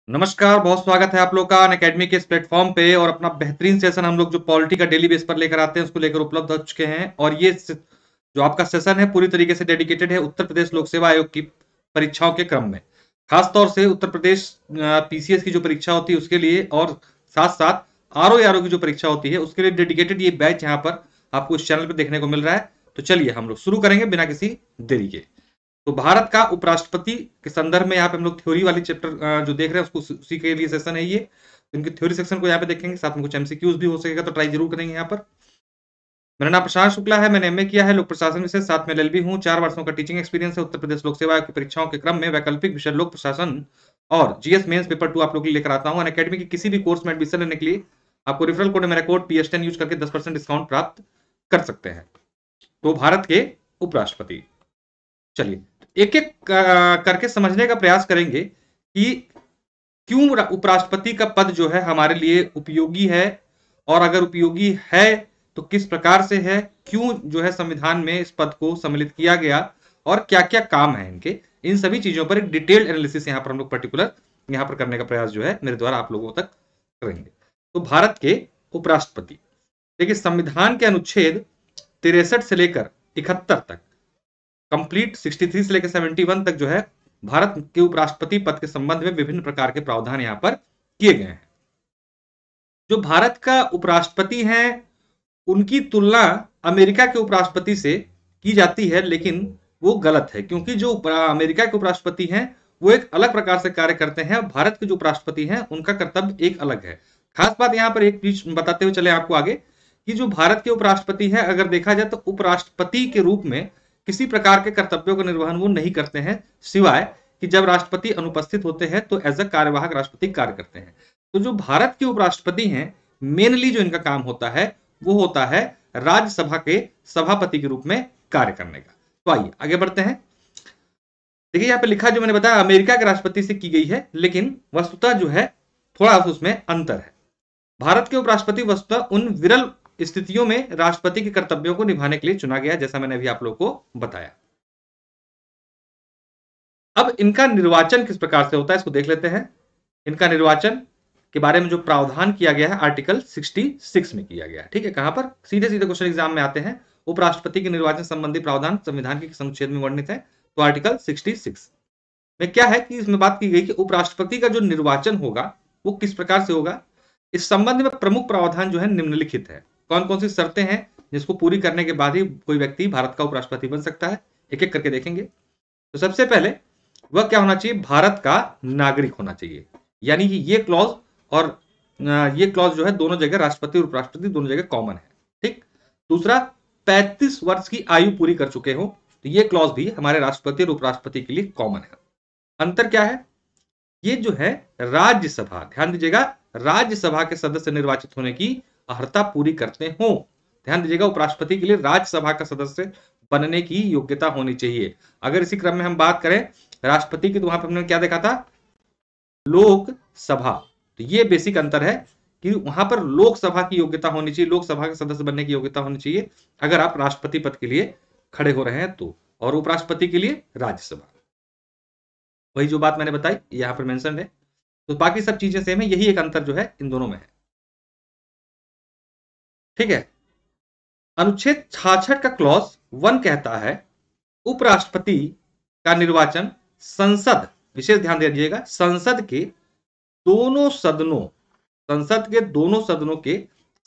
नमस्कार, बहुत स्वागत है आप लोग का अनअकैडमी के इस प्लेटफॉर्म पे। और अपना बेहतरीन सेशन हम लोग जो पॉलिटी का डेली बेस पर लेकर आते हैं उसको लेकर उपलब्ध हो चुके हैं। और ये जो आपका सेशन है पूरी तरीके से डेडिकेटेड है उत्तर प्रदेश लोक सेवा आयोग की परीक्षाओं के क्रम में, खासतौर से उत्तर प्रदेश पीसीएस की जो परीक्षा होती है उसके लिए, और साथ साथ आरओ की जो परीक्षा होती है उसके लिए डेडिकेटेड ये बैच यहाँ पर आपको इस चैनल पर देखने को मिल रहा है। तो चलिए हम लोग शुरू करेंगे बिना किसी देरी के। तो भारत का उपराष्ट्रपति के संदर्भ में यहाँ पे हम लोग थ्योरी वाली चैप्टर जो देख रहे हैं उसको उसी के लिए सेशन है ये। इनके थ्योरी सेक्शन को यहाँ पे देखेंगे, साथ में कुछ एमसीक्यूज भी हो सकेगा तो ट्राई जरूर करेंगे यहाँ पर। मेरा नाम प्रशांत शुक्ला है, मैंने एमए किया है लोक प्रशासन विषय, साथ में एलएलबी हूँ। 4 वर्षों का टीचिंग एक्सपीरियंस है। उत्तर प्रदेश लोक सेवा की परीक्षाओं के क्रम में वैकल्पिक विषय लोक प्रशासन और जीएस मेंस पेपर 2 आप लोग के लिए लेकर आता हूँ। अनअकैडमी की किसी भी कोर्स में एडमिशन लेने के लिए आपको रेफरल कोड मेरा कोड PS10 यूज करके 10% डिस्काउंट प्राप्त कर सकते हैं। तो भारत के उपराष्ट्रपति, चलिए एक एक करके समझने का प्रयास करेंगे कि क्यों उपराष्ट्रपति का पद जो है हमारे लिए उपयोगी है, और अगर उपयोगी है तो किस प्रकार से है, क्यों जो है संविधान में इस पद को सम्मिलित किया गया, और क्या क्या काम है इनके। इन सभी चीजों पर एक डिटेल्ड एनालिसिस यहाँ पर हम लोग पर्टिकुलर यहाँ पर करने का प्रयास जो है मेरे द्वारा आप लोगों तक करेंगे। तो भारत के उपराष्ट्रपति, देखिए संविधान के अनुच्छेद 63 से लेकर 71 तक, कंप्लीट 63 से लेकर 71 तक जो है भारत के उपराष्ट्रपति पद के संबंध में विभिन्न प्रकार के प्रावधान यहां पर किए गए हैं। जो भारत का उपराष्ट्रपति हैं उनकी तुलना अमेरिका के उपराष्ट्रपति से की जाती है, लेकिन वो गलत है, क्योंकि जो अमेरिका के उपराष्ट्रपति हैं वो एक अलग प्रकार से कार्य करते हैं। भारत के जो उपराष्ट्रपति हैं उनका कर्तव्य एक अलग है। खास बात यहां पर एक चीज बताते हुए चले आपको आगे कि जो भारत के उपराष्ट्रपति हैं अगर देखा जाए तो उपराष्ट्रपति के रूप में किसी प्रकार के कर्तव्यों का निर्वहन वो नहीं करते हैं, सिवाय कि जब राष्ट्रपति अनुपस्थित होते हैं तो एज अ कार्यवाहक राष्ट्रपति कार्य करते हैं। तो जो भारत के उपराष्ट्रपति हैं मेनली जो इनका काम होता है वो होता है राज्यसभा के सभापति के रूप में कार्य करने का। तो आइए आगे बढ़ते हैं। देखिए यहाँ पे लिखा जो मैंने बताया अमेरिका के राष्ट्रपति से की गई है, लेकिन वस्तुतः जो है थोड़ा उसमें अंतर है। भारत के उपराष्ट्रपति वस्तुतः उन विरल स्थितियों में राष्ट्रपति के कर्तव्यों को निभाने के लिए चुना गया, जैसा मैंने अभी आप लोगों को बताया। अब इनका निर्वाचन किस प्रकार से होता है इसको देख लेते हैं। इनका निर्वाचन के बारे में जो प्रावधान किया गया है आर्टिकल 66 में किया गया है। ठीक है, कहां पर सीधे सीधे क्वेश्चन एग्जाम में आते हैं। उपराष्ट्रपति के निर्वाचन संबंधी प्रावधान संविधान के अनुच्छेद में वर्णित है। तो आर्टिकल 66 में क्या है कि इसमें बात की गई कि उपराष्ट्रपति का जो निर्वाचन होगा वो किस प्रकार से होगा। इस संबंध में प्रमुख प्रावधान जो है निम्नलिखित है। कौन कौन सी शर्तें हैं जिसको पूरी करने के बाद ही कोई व्यक्ति भारत का उपराष्ट्रपति बन सकता है, एक एक करके देखेंगे। तो सबसे पहले वह क्या होना चाहिए, भारत का नागरिक होना चाहिए। यानी कि ये क्लॉज और ये क्लॉज जो है दोनों जगह राष्ट्रपति और उपराष्ट्रपति दोनों जगह कॉमन है। ठीक। दूसरा, 35 वर्ष की आयु पूरी कर चुके हो, तो ये क्लॉज भी हमारे राष्ट्रपति और उपराष्ट्रपति के लिए कॉमन है। अंतर क्या है, ये जो है राज्यसभा, ध्यान दीजिएगा, राज्यसभा के सदस्य निर्वाचित होने की अर्हता पूरी करते हो। ध्यान दीजिएगा, उपराष्ट्रपति के लिए राज्यसभा का सदस्य बनने की योग्यता होनी चाहिए। अगर इसी क्रम में हम बात करें राष्ट्रपति की, तो वहां पर हमने क्या देखा था, लोकसभा। तो ये बेसिक अंतर है कि वहां पर लोकसभा की योग्यता होनी चाहिए, लोकसभा के सदस्य बनने की योग्यता होनी चाहिए अगर आप राष्ट्रपति पद के लिए खड़े हो रहे हैं तो, और उपराष्ट्रपति के लिए राज्यसभा। वही जो बात मैंने बताई यहां पर मेंशन है। तो बाकी सब चीजें सेम है, यही एक अंतर जो है इन दोनों में है। ठीक है। अनुच्छेद 66 का क्लॉज 1 कहता है उपराष्ट्रपति का निर्वाचन संसद, विशेष ध्यान दीजिएगा, संसद के दोनों सदनों के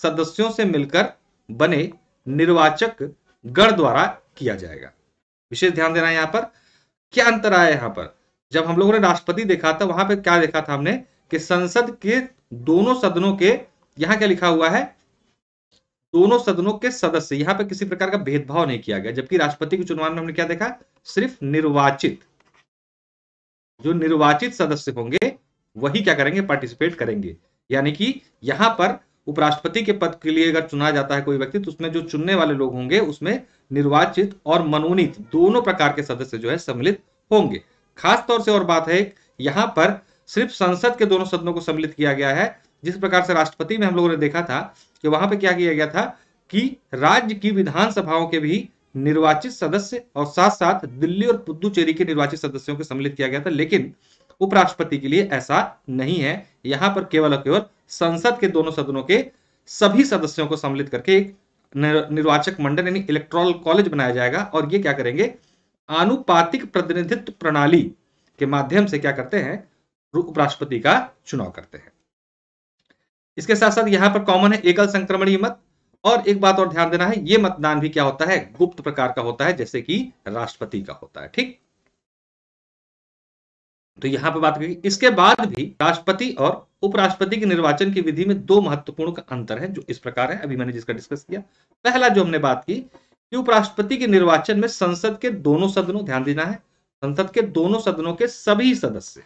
सदस्यों से मिलकर बने निर्वाचक गण द्वारा किया जाएगा। विशेष ध्यान देना है यहां पर। क्या अंतर आया यहां पर, जब हम लोगों ने राष्ट्रपति देखा था वहां पे क्या देखा था हमने कि संसद के दोनों सदनों के, यहां क्या लिखा हुआ है, दोनों सदनों के सदस्य, यहां पे किसी प्रकार का भेदभाव नहीं किया गया। जबकि राष्ट्रपति के चुनाव में हमने क्या देखा, सिर्फ निर्वाचित, जो निर्वाचित सदस्य होंगे वही क्या करेंगे, पार्टिसिपेट करेंगे। यानी कि यहां पर उपराष्ट्रपति के पद के लिए अगर चुना जाता है कोई व्यक्ति, तो उसमें जो चुनने वाले लोग होंगे उसमें निर्वाचित और मनोनीत दोनों प्रकार के सदस्य जो है सम्मिलित होंगे। खास तौर से और बात है, यहां पर सिर्फ संसद के दोनों सदनों को सम्मिलित किया गया है। जिस प्रकार से राष्ट्रपति में हम लोगों ने देखा था कि वहां पे क्या किया गया था कि राज्य की विधानसभाओं के भी निर्वाचित सदस्य और साथ साथ दिल्ली और पुदुचेरी के निर्वाचित सदस्यों को सम्मिलित किया गया था। लेकिन उपराष्ट्रपति के लिए ऐसा नहीं है। यहां पर केवल और केवल संसद के दोनों सदनों के सभी सदस्यों को सम्मिलित करके एक निर्वाचक मंडल यानी इलेक्टोरल कॉलेज बनाया जाएगा और ये क्या करेंगे, आनुपातिक प्रतिनिधित्व प्रणाली के माध्यम से क्या करते हैं, उपराष्ट्रपति का चुनाव करते हैं। इसके साथ साथ यहां पर कॉमन है एकल संक्रमणीय मत, और एक बात और ध्यान देना है, यह मतदान भी क्या होता है, गुप्त प्रकार का होता है, जैसे कि राष्ट्रपति का होता है। ठीक, तो यहां पर बात करेंगे। इसके बाद भी राष्ट्रपति और उपराष्ट्रपति के निर्वाचन की विधि में दो महत्वपूर्ण का अंतर है, जो इस प्रकार है, अभी मैंने जिसका डिस्कस किया। पहला जो हमने बात की कि उपराष्ट्रपति के निर्वाचन में संसद के दोनों सदनों, ध्यान देना है, संसद के दोनों सदनों के सभी सदस्य,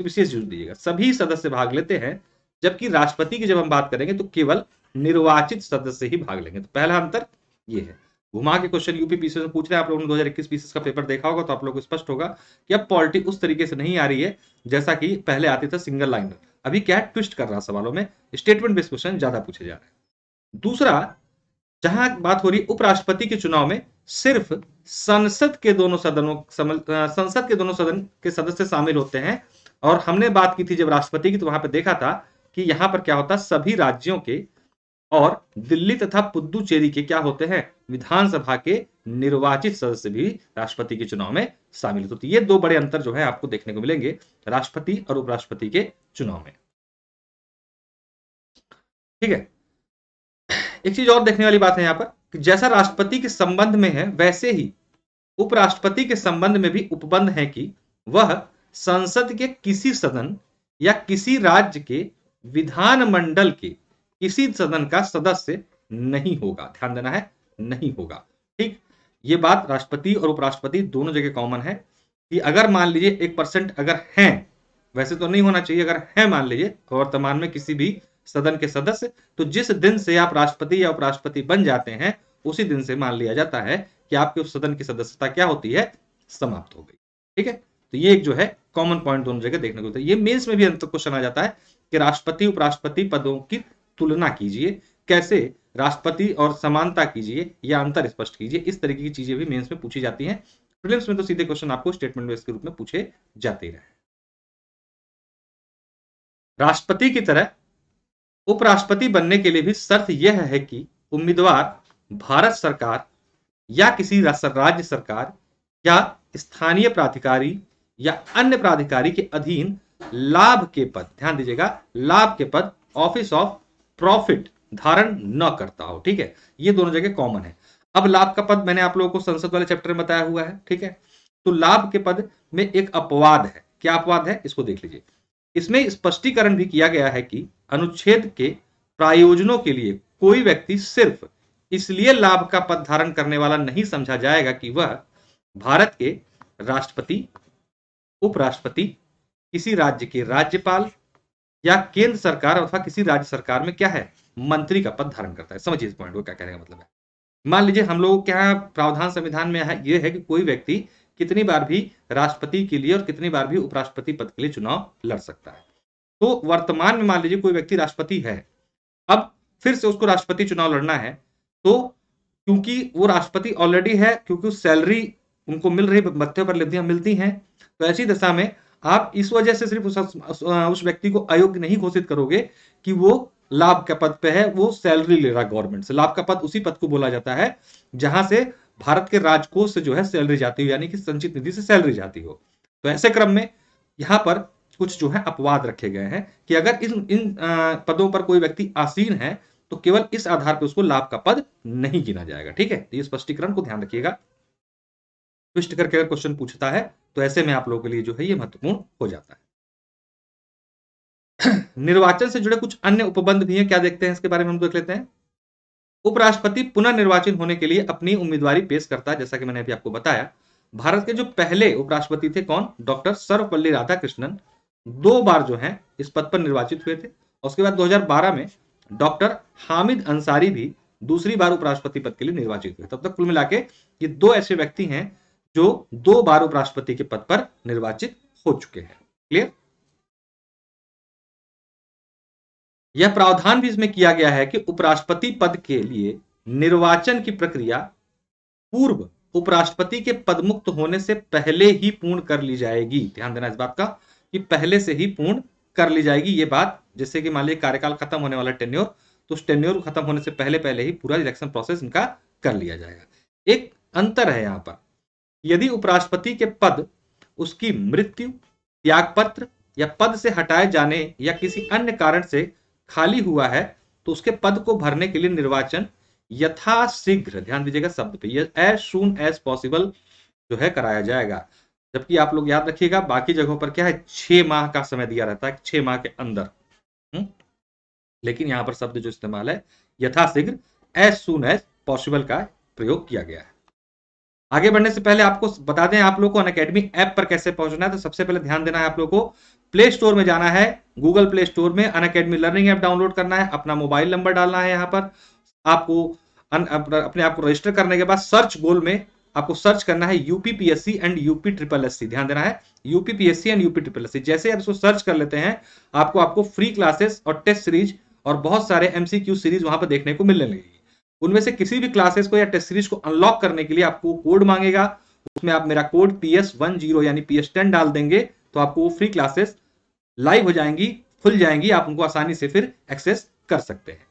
विशेष जोर दीजिएगा, सभी सदस्य भाग लेते हैं, जबकि राष्ट्रपति की जब हम बात करेंगे तो केवल निर्वाचित सदस्य ही भाग लेंगे। तो पहला अंतर ये है। घुमा के क्वेश्चन यूपी पीसीएस में पूछ रहे हैं, आप लोगों ने 2021 पीसीएस का पेपर देखा होगा तो आप लोगों को स्पष्ट होगा कि अब पॉलिटी उस तरीके से नहीं आ रही है जैसा कि पहले आती था सिंगल लाइन। अभी क्या ट्विस्ट कर रहा सवालों में, स्टेटमेंट बेस्ड क्वेश्चन ज्यादा पूछे जा रहे हैं। दूसरा, जहां बात हो रही उपराष्ट्रपति के चुनाव में सिर्फ संसद के दोनों सदन के सदस्य शामिल होते हैं, और हमने बात की थी जब राष्ट्रपति की तो वहां पर देखा था कि यहां पर क्या होता है, सभी राज्यों के और दिल्ली तथा पुदुचेरी के क्या होते हैं, विधानसभा के निर्वाचित सदस्य भी राष्ट्रपति के चुनाव में शामिल होते हैं। ये दो बड़े अंतर जो है आपको देखने को मिलेंगे राष्ट्रपति और उपराष्ट्रपति के चुनाव में। ठीक है, एक चीज और देखने वाली बात है यहां पर कि जैसा राष्ट्रपति के संबंध में है वैसे ही उपराष्ट्रपति के संबंध में भी उपबंध है कि वह संसद के किसी सदन या किसी राज्य के विधानमंडल के किसी सदन का सदस्य नहीं होगा। ध्यान देना है, नहीं होगा। ठीक, ये बात राष्ट्रपति और उपराष्ट्रपति दोनों जगह कॉमन है कि अगर मान लीजिए 1% अगर हैं, वैसे तो नहीं होना चाहिए, अगर है मान लीजिए वर्तमान में किसी भी सदन के सदस्य, तो जिस दिन से आप राष्ट्रपति या उपराष्ट्रपति बन जाते हैं उसी दिन से मान लिया जाता है कि आपके उस सदन की सदस्यता क्या होती है, समाप्त हो गई। ठीक है, तो ये एक जो है कॉमन पॉइंट दोनों जगह देखने को मिलता है। ये मेंस में भी अंतर क्वेश्चन आ जाता है कि राष्ट्रपति उपराष्ट्रपति पदों की तुलना कीजिए, कैसे राष्ट्रपति और समानता कीजिए या अंतर स्पष्ट कीजिए, इस तरीके की चीजें भी मेंस में पूछी जाती हैं। प्रीलिम्स में तो सीधे क्वेश्चन आपको स्टेटमेंट बेस्ड के रूप में पूछे जाते रहे। राष्ट्रपति की तरह उपराष्ट्रपति बनने के लिए भी शर्त यह है कि उम्मीदवार भारत सरकार या किसी राज्य सरकार या स्थानीय प्राधिकारी या अन्य प्राधिकारी के अधीन लाभ के पद, ध्यान दीजिएगा, लाभ के पद, ऑफिस ऑफ प्रॉफिट धारण न करता हो। ठीक है, ये दोनों जगह कॉमन है। अब लाभ का पद मैंने आप लोगों को संसद वाले चैप्टर में बताया हुआ है। ठीक है, तो लाभ के पद में एक अपवाद है। क्या अपवाद है, इसको देख लीजिए। इसमें स्पष्टीकरण भी किया गया है कि अनुच्छेद के प्रायोजनों के लिए कोई व्यक्ति सिर्फ इसलिए लाभ का पद धारण करने वाला नहीं समझा जाएगा कि वह भारत के राष्ट्रपति, उपराष्ट्रपति, किसी राज्य के राज्यपाल या केंद्र सरकार अथवा किसी राज्य सरकार में क्या है, मंत्री का पद धारण करता है। समझिए इस पॉइंट को क्या कहने का मतलब है। मान लीजिए हम लोग क्या प्रावधान संविधान में है, यह है कि कोई व्यक्ति कितनी बार भी राष्ट्रपति के लिए और कितनी बार भी उपराष्ट्रपति पद के लिए चुनाव लड़ सकता है। तो वर्तमान में मान लीजिए कोई व्यक्ति राष्ट्रपति है, अब फिर से उसको राष्ट्रपति चुनाव लड़ना है, तो क्योंकि वो राष्ट्रपति ऑलरेडी है, क्योंकि सैलरी उनको मिल रही, भत्ते पर मिलती हैं, तो ऐसी दशा में आप इस वजह से सिर्फ उस व्यक्ति को अयोग्य नहीं घोषित करोगे कि वो लाभ के पद पे है, वो सैलरी ले रहा है गवर्नमेंट से। लाभ का पद उसी पद को बोला जाता है जहां से भारत के राजकोष से जो है सैलरी जाती हो, यानी कि संचित निधि से सैलरी जाती हो। तो ऐसे क्रम में यहां पर कुछ जो है अपवाद रखे गए हैं कि अगर इन पदों पर कोई व्यक्ति आसीन है तो केवल इस आधार पर उसको लाभ का पद नहीं गिना जाएगा। ठीक है, तो ये स्पष्टीकरण को ध्यान रखिएगा। ट्विस्ट करके अगर क्वेश्चन पूछता है तो ऐसे में आप लोगों के लिए जो है ये महत्वपूर्ण हो जाता है। निर्वाचन से जुड़े कुछ अन्य उपबंध भी हैं, क्या देखते हैं इसके बारे में हम देख लेते हैं। उपराष्ट्रपति पुनः निर्वाचित होने के लिए अपनी उम्मीदवारी पेश करता है, जैसा कि मैंने अभी आपको बताया। भारत के जो पहले उपराष्ट्रपति थे कौन, डॉक्टर सर्वपल्ली राधाकृष्णन, 2 बार जो है इस पद पर निर्वाचित हुए थे। उसके बाद 2012 में डॉक्टर हामिद अंसारी भी दूसरी बार उपराष्ट्रपति पद के लिए निर्वाचित हुए। तब तक कुल मिला के ये 2 ऐसे व्यक्ति हैं जो 2 बार उपराष्ट्रपति के पद पर निर्वाचित हो चुके हैं। क्लियर? यह प्रावधान भी इसमें किया गया है कि उपराष्ट्रपति पद के लिए निर्वाचन की प्रक्रिया पूर्व उपराष्ट्रपति के पदमुक्त होने से पहले ही पूर्ण कर ली जाएगी। ध्यान देना इस बात का कि पहले से ही पूर्ण कर ली जाएगी ये बात। जैसे कि मान लीजिए कार्यकाल खत्म होने वाला टेन्योर, तो उस टेन्योर खत्म होने से पहले पहले ही पूरा इलेक्शन प्रोसेस इनका कर लिया जाएगा। एक अंतर है यहाँ पर, यदि उपराष्ट्रपति के पद उसकी मृत्यु, त्यागपत्र या पद से हटाए जाने या किसी अन्य कारण से खाली हुआ है, तो उसके पद को भरने के लिए निर्वाचन यथाशीघ्र, ध्यान दीजिएगा शब्द पे, एज सून एज पॉसिबल जो है कराया जाएगा। जबकि आप लोग याद रखिएगा बाकी जगहों पर क्या है, 6 माह का समय दिया रहता है, 6 माह के अंदर। लेकिन यहां पर शब्द जो इस्तेमाल है यथाशीघ्र, एज सून एज पॉसिबल का प्रयोग किया गया है। आगे बढ़ने से पहले आपको बता दें आप लोग को अनअकैडमी ऐप पर कैसे पहुंचना है। तो सबसे पहले ध्यान देना है आप लोग को, प्ले स्टोर में जाना है, गूगल प्ले स्टोर में अनअकैडमी लर्निंग ऐप डाउनलोड करना है, अपना मोबाइल नंबर डालना है, यहाँ पर आपको अपने आप को रजिस्टर करने के बाद सर्च गोल में आपको सर्च करना है UPPSC and UP triple SC. ध्यान देना है UPPSC and UP triple SC. जैसे आप इसको सर्च कर लेते हैं आपको फ्री क्लासेस और टेस्ट सीरीज और बहुत सारे एमसीक्यू सीरीज वहां पर देखने को मिलने लगेगी। उनमें से किसी भी क्लासेस को या टेस्ट सीरीज को अनलॉक करने के लिए आपको कोड मांगेगा, उसमें आप मेरा कोड PS10 यानी PS10 डाल देंगे तो आपको वो फ्री क्लासेस लाइव हो जाएंगी, खुल जाएंगी, आप उनको आसानी से फिर एक्सेस कर सकते हैं।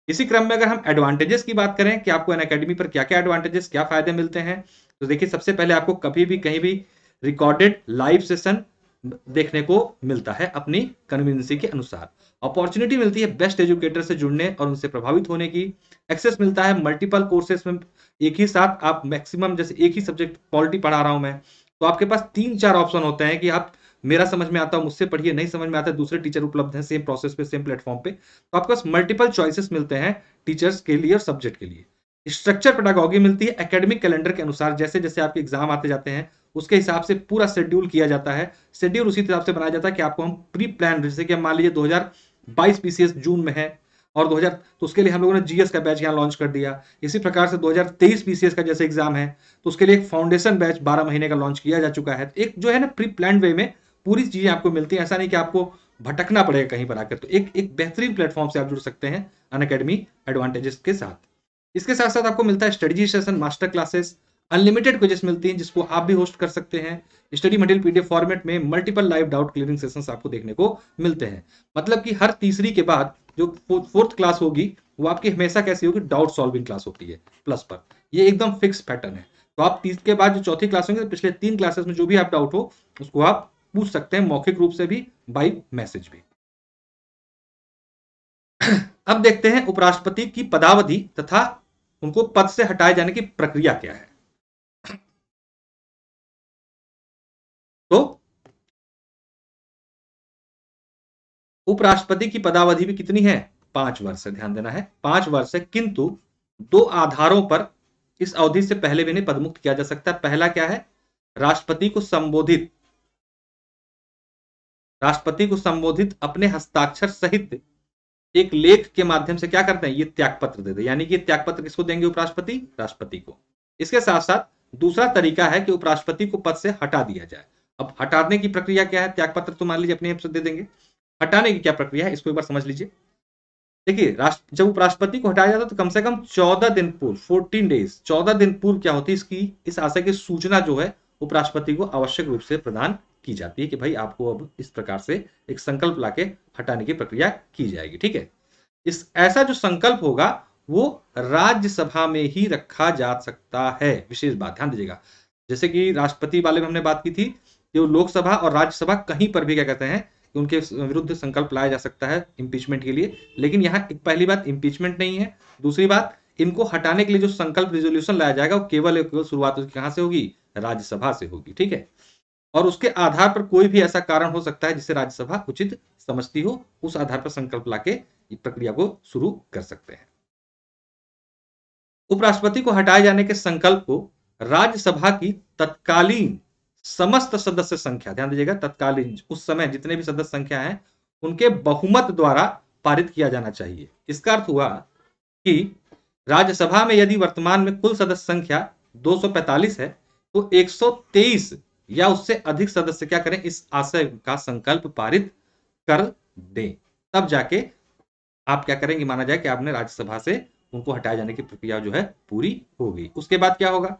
इसी क्रम में अगर हम एडवांटेजेस की बात करें कि आपको अनअकैडमी पर क्या क्या एडवांटेजेस, क्या फायदे मिलते हैं, तो देखिए सबसे पहले आपको कभी भी कहीं भी रिकॉर्डेड लाइव सेशन देखने को मिलता है अपनी कन्वीनियंस के अनुसार। अपॉर्चुनिटी मिलती है बेस्ट एजुकेटर से जुड़ने और उनसे प्रभावित होने की। एक्सेस मिलता है मल्टीपल कोर्सेस में, एक ही साथ आप मैक्सिमम, जैसे एक ही सब्जेक्ट पॉलिटी पढ़ा रहा हूं मैं, तो आपके पास 3-4 ऑप्शन होते हैं कि आप मेरा समझ में आता है मुझसे पढ़िए, नहीं समझ में आता है दूसरे टीचर उपलब्ध हैं सेम प्रोसेस पे, सेम प्लेटफॉर्म पे। तो आपके पास मल्टीपल चॉइसेस मिलते हैं टीचर्स के लिए और सब्जेक्ट के लिए। स्ट्रक्चर पेडागॉजी मिलती है एकेडमिक कैलेंडर के अनुसार, जैसे जैसे आपके एग्जाम आते जाते हैं उसके हिसाब से पूरा शेड्यूल किया जाता है। शेड्यूल उसी हिसाब से बनाया जाता है कि आपको हम प्री प्लान, जैसे कि हम मान लीजिए 2022 पीसीएस जून में है और 2000, तो उसके लिए हम लोगों ने जीएस का बैच यहाँ लॉन्च कर दिया। इसी प्रकार से 2023 पीसीएस का जैसे एग्जाम है तो उसके लिए एक फाउंडेशन बैच 12 महीने का लॉन्च किया जा चुका है। एक जो है ना प्री प्लान वे में पूरी चीजें आपको मिलती है, ऐसा नहीं कि आपको भटकना पड़ेगा कहीं पर आकर। तो एक बेहतरीन प्लेटफॉर्म से आप जुड़ सकते हैं अनअकैडमी एडवांटेजेस के साथ। इसके साथ साथ आपको मिलता है strategy session, master classes, unlimited quizzes मिलती हैं जिसको आप भी होस्ट कर सकते हैं। स्टडी मटेरियल पीडीएफ फॉर्मेट में multiple live doubt clearing sessions आपको देखने को मिलते हैं। मतलब कि हर तीसरी के बाद जो फोर्थ क्लास होगी वो आपकी हमेशा कैसी होगी, डाउट सॉल्विंग क्लास होती है प्लस पर। ये एकदम फिक्स पैटर्न है। तो आप 30 के बाद जो चौथी क्लास होंगे, तो पिछले 3 क्लासेस में जो भी आप डाउट हो उसको आप पूछ सकते हैं, मौखिक रूप से भी, बाई मैसेज भी। अब देखते हैं उपराष्ट्रपति की पदावधि तथा उनको पद से हटाए जाने की प्रक्रिया क्या है। तो उपराष्ट्रपति की पदावधि भी कितनी है, 5 वर्ष है। ध्यान देना है 5 वर्ष है, किंतु 2 आधारों पर इस अवधि से पहले भी नहीं पदमुक्त किया जा सकता। पहला क्या है, राष्ट्रपति को संबोधित अपने हस्ताक्षर सहित एक लेख के माध्यम से क्या करते हैं, ये त्यागपत्र दे दे। यानी कि त्यागपत्र किसको देंगे, उपराष्ट्रपति, राष्ट्रपति को। इसके साथ साथ दूसरा तरीका है कि उपराष्ट्रपति को पद से हटा दिया जाए। अब हटाने की प्रक्रिया क्या है, त्यागपत्र तो मान लीजिए अपने आप से दे देंगे, हटाने की क्या प्रक्रिया है इसको एक बार समझ लीजिए। देखिए जब उपराष्ट्रपति को हटाया जाता है तो कम से कम 14 दिन पूर्व, 14 डेज, 14 दिन पूर्व क्या होती है, इसकी इस आशय की सूचना जो है उपराष्ट्रपति को आवश्यक रूप से प्रदान की जाती है कि भाई आपको अब इस प्रकार से एक संकल्प लाके हटाने की प्रक्रिया की जाएगी। ठीक है, इस ऐसा जो संकल्प होगा वो राज्यसभा में ही रखा जा सकता है। विशेष बात ध्यान दीजिएगा, जैसे कि राष्ट्रपति वाले में हमने बात की थी कि लोकसभा और राज्यसभा कहीं पर भी क्या कहते हैं कि उनके विरुद्ध संकल्प लाया जा सकता है इम्पीचमेंट के लिए। लेकिन यहाँ पहली बात इम्पीचमेंट नहीं है, दूसरी बात इनको हटाने के लिए जो संकल्प रेजोल्यूशन लाया जाएगा वो केवल शुरुआत कहां से होगी, राज्यसभा से होगी। ठीक है, और उसके आधार पर कोई भी ऐसा कारण हो सकता है जिसे राज्यसभा उचित समझती हो, उस आधार पर संकल्प लाके प्रक्रिया को शुरू कर सकते हैं। उपराष्ट्रपति को हटाए जाने के संकल्प को राज्यसभा की तत्कालीन समस्त सदस्य संख्या, ध्यान दीजिएगा तत्कालीन, उस समय जितने भी सदस्य संख्या है उनके बहुमत द्वारा पारित किया जाना चाहिए। इसका अर्थ हुआ कि राज्यसभा में यदि वर्तमान में कुल सदस्य संख्या 245 है तो 123 या उससे अधिक सदस्य क्या करें, इस आशय का संकल्प पारित कर दें, तब जाके आप क्या करेंगे, माना जाए कि आपने राज्यसभा से उनको हटाए जाने की प्रक्रिया जो है पूरी हो गई। उसके बाद क्या होगा,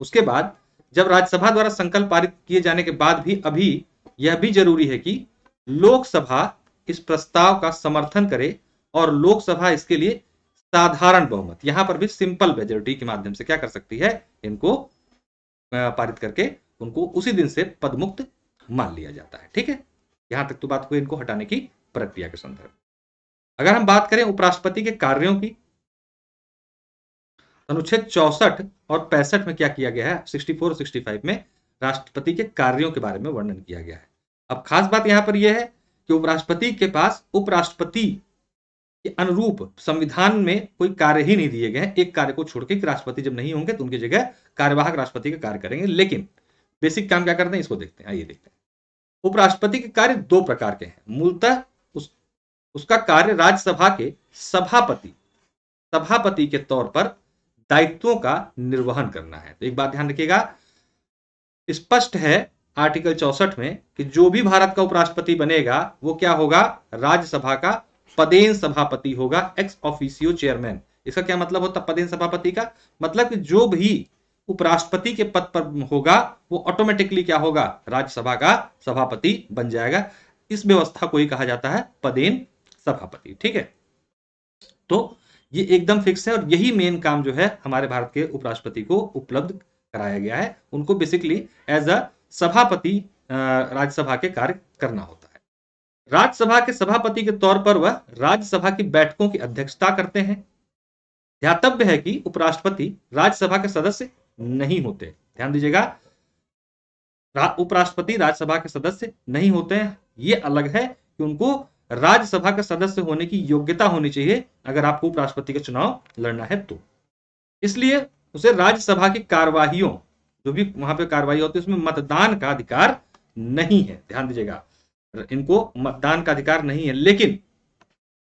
उसके बाद जब राज्यसभा द्वारा संकल्प पारित किए जाने के बाद भी अभी यह भी जरूरी है कि लोकसभा इस प्रस्ताव का समर्थन करे और लोकसभा इसके लिए साधारण बहुमत, यहां पर भी सिंपल मेजोरिटी के माध्यम से क्या कर सकती है, इनको पारित करके उनको उसी दिन से पदमुक्त मान लिया जाता है। ठीक है, यहां तक तो बात हुई इनको हटाने की प्रक्रिया के संदर्भ। अगर हम बात करें उपराष्ट्रपति के कार्यों की, अनुच्छेद 64 और 65 में क्या किया गया है, 64 और 65 में राष्ट्रपति के कार्यों के बारे में वर्णन किया गया है। अब खास बात यहां पर यह है कि उपराष्ट्रपति के पास उपराष्ट्रपति के अनुरूप संविधान में कोई कार्य ही नहीं दिए गए हैं, एक कार्य को छोड़कर कि राष्ट्रपति जब नहीं होंगे तो उनकी जगह कार्यवाहक राष्ट्रपति का कार्य करेंगे। लेकिन बेसिक काम क्या करते हैं इसको देखते हैं, आइए देखते हैं। उपराष्ट्रपति के कार्य दो प्रकार के हैं। मूलतः उसका कार्य राज्यसभा के सभापति के तौर पर दायित्वों का निर्वहन करना है। तो एक बात ध्यान रखिएगा, स्पष्ट है आर्टिकल 64 में कि जो भी भारत का उपराष्ट्रपति बनेगा वो क्या होगा, राज्यसभा का पदेन सभापति होगा, एक्स ऑफिसियो चेयरमैन। इसका क्या मतलब होता है पदेन सभापति का, मतलब कि जो भी उपराष्ट्रपति के पद पर होगा वो ऑटोमेटिकली क्या होगा, राज्यसभा का सभापति बन जाएगा। इस व्यवस्था को ही कहा जाता है पदेन सभापति। ठीक है, तो ये एकदम फिक्स है और यही मेन काम जो है हमारे भारत के उपराष्ट्रपति को उपलब्ध कराया गया है। उनको बेसिकली एज अ सभापति राज्यसभा के कार्य करना होता है। राज्यसभा के सभापति के तौर पर वह राज्यसभा की बैठकों की अध्यक्षता करते हैं। ध्यातव्य है कि उपराष्ट्रपति राज्यसभा के सदस्य नहीं होते, ध्यान दीजिएगा, उपराष्ट्रपति राज्यसभा के सदस्य नहीं होते हैं। ये अलग है कि उनको राज्यसभा का सदस्य होने की योग्यता होनी चाहिए अगर आपको उपराष्ट्रपति का चुनाव लड़ना है तो। इसलिए उसे राज्यसभा की कार्यवाहियों, जो भी वहां पे कार्यवाही होती है उसमें मतदान का अधिकार नहीं है, ध्यान दीजिएगा, इनको मतदान का अधिकार नहीं है। लेकिन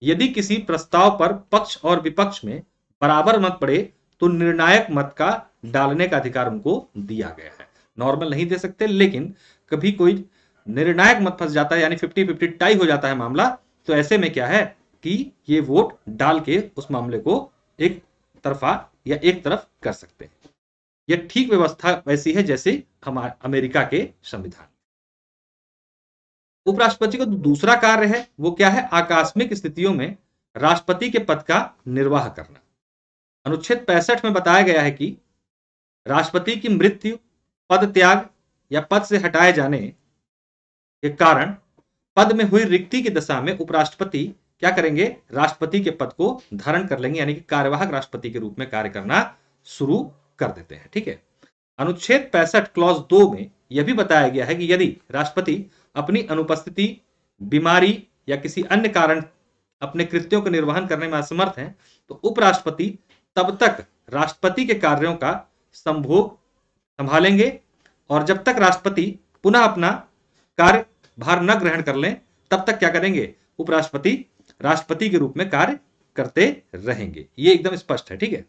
यदि किसी प्रस्ताव पर पक्ष और विपक्ष में बराबर मत पड़े तो निर्णायक मत का डालने का अधिकार उनको दिया गया है। नॉर्मल नहीं दे सकते, लेकिन कभी कोई निर्णायक मत फंस जाता है यानी 50-50 टाई हो जाता है मामला, तो ऐसे में क्या है कि ये वोट डाल के उस मामले को एक तरफा या एक तरफ कर सकते हैं। यह ठीक व्यवस्था वैसी है जैसे हमारे अमेरिका के संविधान। उपराष्ट्रपति का दूसरा कार्य है वो क्या है, आकस्मिक स्थितियों में राष्ट्रपति के पद का निर्वाह करना। अनुच्छेद 65 में बताया गया है कि राष्ट्रपति की मृत्यु, पद त्याग या पद से हटाए जाने के कारण पद में हुई रिक्ति की दशा में उपराष्ट्रपति क्या करेंगे, राष्ट्रपति के पद को धारण कर लेंगे, यानी कि कार्यवाहक राष्ट्रपति के रूप में कार्य करना शुरू कर देते हैं। ठीक है, अनुच्छेद 65 क्लॉज 2 में यह भी बताया गया है कि यदि राष्ट्रपति अपनी अनुपस्थिति, बीमारी या किसी अन्य कारण अपने कृत्यों का निर्वहन करने में असमर्थ हैं तो उपराष्ट्रपति तब तक राष्ट्रपति के कार्यों का संभोग संभालेंगे और जब तक राष्ट्रपति पुनः अपना कार्य भार न ग्रहण कर लें तब तक क्या करेंगे, उपराष्ट्रपति राष्ट्रपति के रूप में कार्य करते रहेंगे। ये एकदम स्पष्ट है। ठीक है,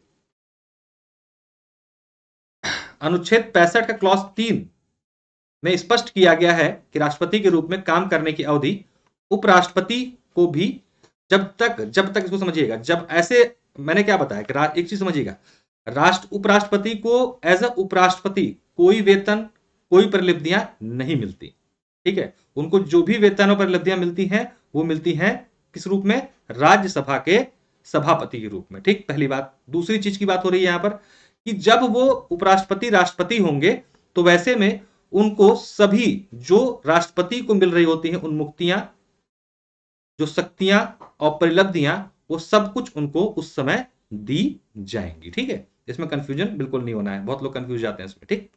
अनुच्छेद 65 का क्लॉज 3 में स्पष्ट किया गया है कि राष्ट्रपति के रूप में काम करने की अवधि उपराष्ट्रपति को भी जब तक इसको समझिएगा, जब ऐसे मैंने क्या बताया कि एक चीज समझिएगा, उपराष्ट्रपति को एज अ उपराष्ट्रपति कोई वेतन, कोई परिलब्धियां नहीं मिलती। ठीक है, उनको जो भी वेतन और परिलब्धियां मिलती हैं वो मिलती हैं किस रूप में, राज्यसभा के सभापति के रूप में। ठीक, पहली बात। दूसरी चीज की बात हो रही है यहां पर कि जब वो उपराष्ट्रपति राष्ट्रपति होंगे तो वैसे में उनको सभी जो राष्ट्रपति को मिल रही होती हैं उन मुक्तियां, जो शक्तियां और परिलब्धियां, वो सब कुछ उनको उस समय दी जाएंगी। ठीक है, इसमें कंफ्यूजन बिल्कुल नहीं होना है, बहुत लोग कंफ्यूज जाते हैं इसमें। ठीक,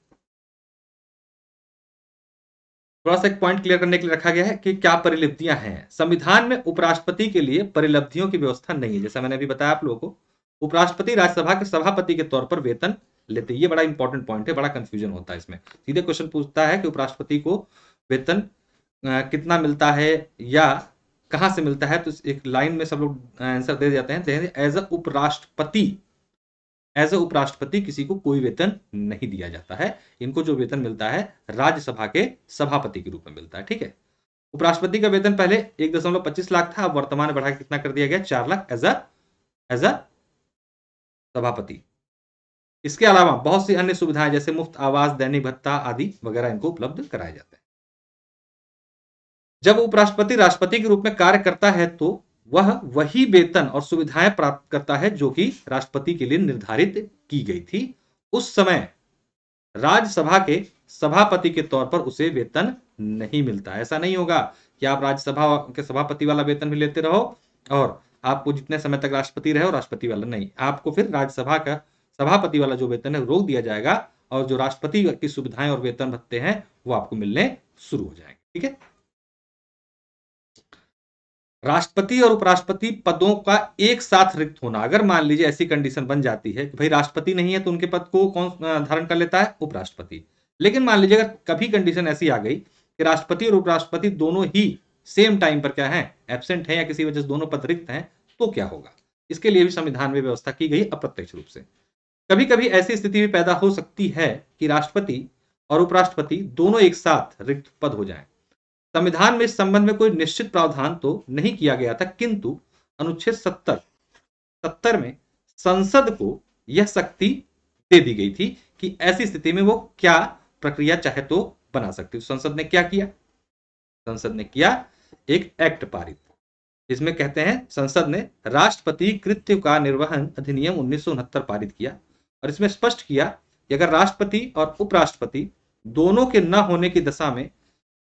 थोड़ा सा एक पॉइंट क्लियर करने के लिए रखा गया है कि क्या परिलब्धियां हैं। संविधान में उपराष्ट्रपति के लिए परिलब्धियों की व्यवस्था नहीं है। जैसा मैंने अभी बताया आप लोगों को, उपराष्ट्रपति राज्यसभा के सभापति के तौर पर वेतन लेते हैं। ये बड़ा इंपॉर्टेंट पॉइंट है, बड़ा कंफ्यूजन होता है इसमें। सीधे क्वेश्चन पूछता है कि उपराष्ट्रपति को वेतन कितना मिलता है या कहां से मिलता है, तो एक लाइन में सब लोग आंसर दे जाते हैं, एज अ उपराष्ट्रपति किसी को कोई वेतन नहीं दिया जाता है। इनको जो वेतन मिलता है राज्यसभा के सभापति के रूप में मिलता है। ठीक है, उपराष्ट्रपति का वेतन पहले 1.25 लाख था, अब वर्तमान में बढ़ा के कितना कर दिया गया, 4 लाख एज अ सभापति। इसके अलावा बहुत सी अन्य सुविधाएं जैसे मुफ्त आवास, दैनिक भत्ता आदि वगैरह इनको उपलब्ध कराए जाते हैं। जब उपराष्ट्रपति राष्ट्रपति के रूप में कार्य करता है तो वह वही वेतन और सुविधाएं प्राप्त करता है जो कि राष्ट्रपति के लिए निर्धारित की गई थी। उस समय राज्यसभा के सभापति के तौर पर उसे वेतन नहीं मिलता। ऐसा नहीं होगा कि आप राज्यसभा के सभापति वाला वेतन भी लेते रहो और आपको जितने समय तक राष्ट्रपति रहे हो राष्ट्रपति वाला नहीं, आपको फिर राज्यसभा का सभापति वाला जो वेतन है रोक दिया जाएगा और जो राष्ट्रपति की सुविधाएं और वेतन भत्ते हैं वो आपको मिलने शुरू हो जाएंगे। ठीक है। राष्ट्रपति और उपराष्ट्रपति पदों का एक साथ रिक्त होना, अगर मान लीजिए ऐसी कंडीशन बन जाती है कि भाई राष्ट्रपति नहीं है तो उनके पद को कौन धारण कर लेता है? उपराष्ट्रपति। लेकिन मान लीजिए अगर कभी कंडीशन ऐसी आ गई कि राष्ट्रपति और उपराष्ट्रपति दोनों ही सेम टाइम पर क्या है, एब्सेंट है या किसी वजह से दोनों पद रिक्त हैं, तो क्या होगा? इसके लिए भी संविधान में व्यवस्था की गई अप्रत्यक्ष रूप से। कभी कभी ऐसी स्थिति भी पैदा हो सकती है कि राष्ट्रपति और उपराष्ट्रपति दोनों एक साथ रिक्त पद हो जाएं। संविधान में इस संबंध में कोई निश्चित प्रावधान तो नहीं किया गया था, किंतु अनुच्छेद 70 में संसद को यह शक्ति दे दी गई थी कि ऐसी स्थिति में वो क्या प्रक्रिया चाहे तो बना सकती है। संसद ने क्या किया? संसद ने किया एक एक्ट पारित, इसमें कहते हैं संसद ने राष्ट्रपति कृत्य का निर्वहन अधिनियम 1969 पारित किया और इसमें स्पष्ट किया कि अगर राष्ट्रपति और उपराष्ट्रपति दोनों के न होने की दशा में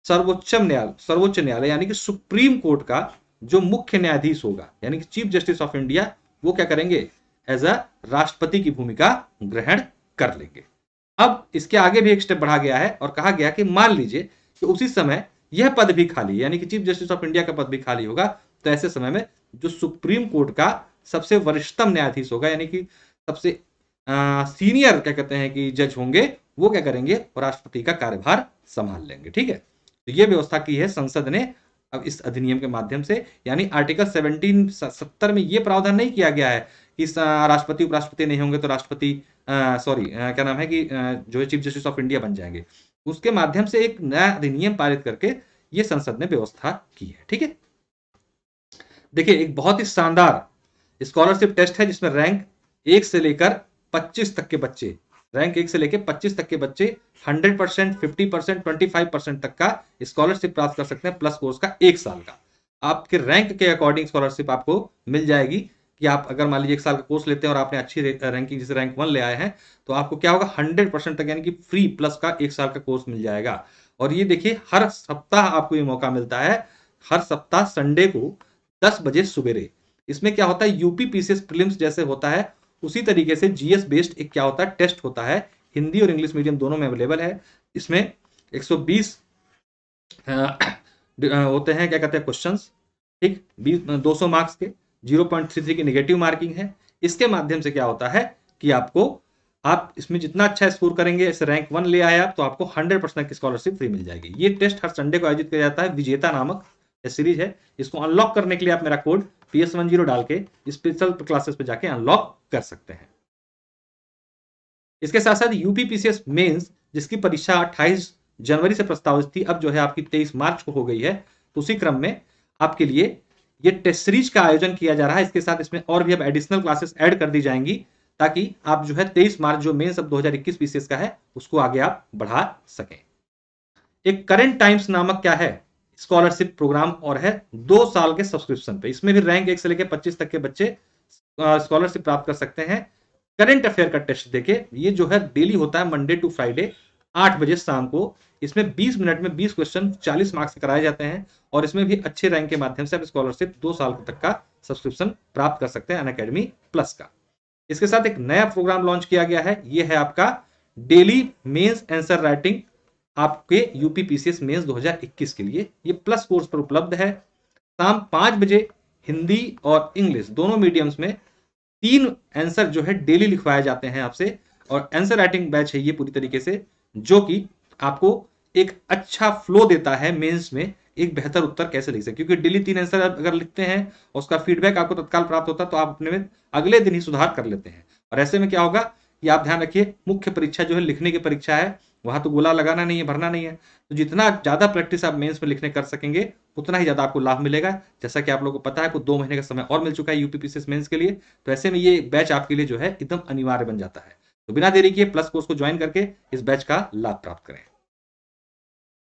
सर्वोच्च न्यायालय यानी कि सुप्रीम कोर्ट का जो मुख्य न्यायाधीश होगा यानी कि चीफ जस्टिस ऑफ इंडिया, वो क्या करेंगे? एज अ राष्ट्रपति की भूमिका ग्रहण कर लेंगे। अब इसके आगे भी एक स्टेप बढ़ा गया है और कहा गया कि मान लीजिए कि उसी समय यह पद भी खाली है यानी कि चीफ जस्टिस ऑफ इंडिया का पद भी खाली होगा, तो ऐसे समय में जो सुप्रीम कोर्ट का सबसे वरिष्ठतम न्यायाधीश होगा यानी कि सबसे सीनियर क्या कहते हैं कि जज होंगे, वो क्या करेंगे? राष्ट्रपति का कार्यभार संभाल लेंगे। ठीक है। तो ये व्यवस्था की है संसद ने अब इस अधिनियम के माध्यम से, यानी आर्टिकल 70 में ये प्रावधान नहीं किया गया है कि राष्ट्रपति उपराष्ट्रपति नहीं होंगे तो राष्ट्रपति क्या नाम है कि जो है चीफ जस्टिस ऑफ इंडिया बन जाएंगे। उसके माध्यम से एक नया अधिनियम पारित करके ये संसद ने व्यवस्था की है। ठीक है। देखिए एक बहुत ही शानदार स्कॉलरशिप टेस्ट है जिसमें रैंक 1 से लेकर 25 तक के बच्चे, रैंक 1 से लेकर 25 तक के बच्चे 100%, 50%, 25% तक का स्कॉलरशिप प्राप्त कर सकते हैं प्लस कोर्स का 1 साल का। आपके रैंक के अकॉर्डिंग स्कॉलरशिप आपको मिल जाएगी कि आप अगर मान लीजिए 1 साल का कोर्स लेते हैं और आपने अच्छी रैंकिंग जैसे रैंक 1 ले आए हैं तो आपको क्या होगा? 100% तक यानी कि फ्री प्लस का 1 साल का कोर्स मिल जाएगा। और ये देखिए हर सप्ताह आपको ये मौका मिलता है, हर सप्ताह संडे को 10 बजे सुबेरे। इसमें क्या होता है? यूपी पीसीएस प्रीलिम्स जैसे होता है उसी तरीके से जीएस बेस्ड एक क्या होता है? टेस्ट होता है, हिंदी और इंग्लिश मीडियम दोनों में अवेलेबल है। इसमें 120 होते हैं क्या कहते हैं क्वेश्चंस, ठीक, 200 मार्क्स के, 0.33 की नेगेटिव मार्किंग है। इसके माध्यम से क्या होता है कि आप इसमें जितना अच्छा स्कोर करेंगे, ऐसे रैंक 1 ले आए आप तो आपको 100% की स्कॉलरशिप फ्री मिल जाएगी। ये टेस्ट हर संडे को आयोजित किया जाता है। विजेता नामक सीरीज है, इसको अनलॉक करने के लिए आप मेरा कोड PS10 डाल के स्पेशल क्लासेस पे जाके अनलॉक कर सकते हैं। इसके साथ साथ यूपी पीसीएस मेंस जिसकी परीक्षा 28 जनवरी से प्रस्तावित थी, अब जो है आपकी 23 मार्च को हो गई है, तो उसी क्रम में आपके लिए ये टेस्ट सीरीज का आयोजन किया जा रहा है। इसके साथ इसमें और भी अब एडिशनल क्लासेस ऐड कर दी जाएंगी ताकि आप जो है 23 मार्च जो मेंस अब 2021 पीसीएस का है उसको आगे आप बढ़ा सकें। एक करंट टाइम्स नामक क्या है स्कॉलरशिप प्रोग्राम और है 2 साल के सब्सक्रिप्शन पे। इसमें भी रैंक 1 से लेकर 25 तक के बच्चे स्कॉलरशिप प्राप्त कर सकते हैं। करंट अफेयर का टेस्ट देखिए, ये जो है डेली होता है मंडे टू फ्राइडे 8 बजे शाम को। इसमें 20 मिनट में 20 क्वेश्चन 40 मार्क्स कराए जाते हैं और इसमें भी अच्छे रैंक के माध्यम से आप स्कॉलरशिप 2 साल तक का सब्सक्रिप्शन प्राप्त कर सकते हैं अनअकैडमी प्लस का। इसके साथ एक नया प्रोग्राम लॉन्च किया गया है, ये है आपका डेली मेंस आंसर राइटिंग आपके यूपी पीसीएस मेंस 2021 के लिए। ये प्लस कोर्स पर उपलब्ध है। शाम 5 बजे हिंदी और इंग्लिश दोनों मीडियम्स में 3 आंसर जो है डेली लिखवाए जाते हैं आपसे और आंसर राइटिंग बैच है ये पूरी तरीके से, जो कि आपको एक अच्छा फ्लो देता है मेंस में एक बेहतर उत्तर कैसे लिख सकते, क्योंकि डेली 3 आंसर अगर लिखते हैं और उसका फीडबैक आपको तत्काल प्राप्त होता है तो आप अपने में अगले दिन ही सुधार कर लेते हैं। और ऐसे में क्या होगा कि आप ध्यान रखिए, मुख्य परीक्षा जो है लिखने की परीक्षा है, वहां तो गोला लगाना नहीं है, भरना नहीं है, तो जितना ज्यादा प्रैक्टिस आप मेंस में लिखने कर सकेंगे उतना ही ज्यादा आपको लाभ मिलेगा। जैसा कि आप लोगों को पता है आपको 2 महीने का समय और मिल चुका है यूपी पीसीएस मेंस के लिए, तो ऐसे में ये बैच आपके लिए जो है एकदम अनिवार्य बन जाता है। तो बिना देरी किए प्लस कोर्स को ज्वाइन करके इस बैच का लाभ प्राप्त करें।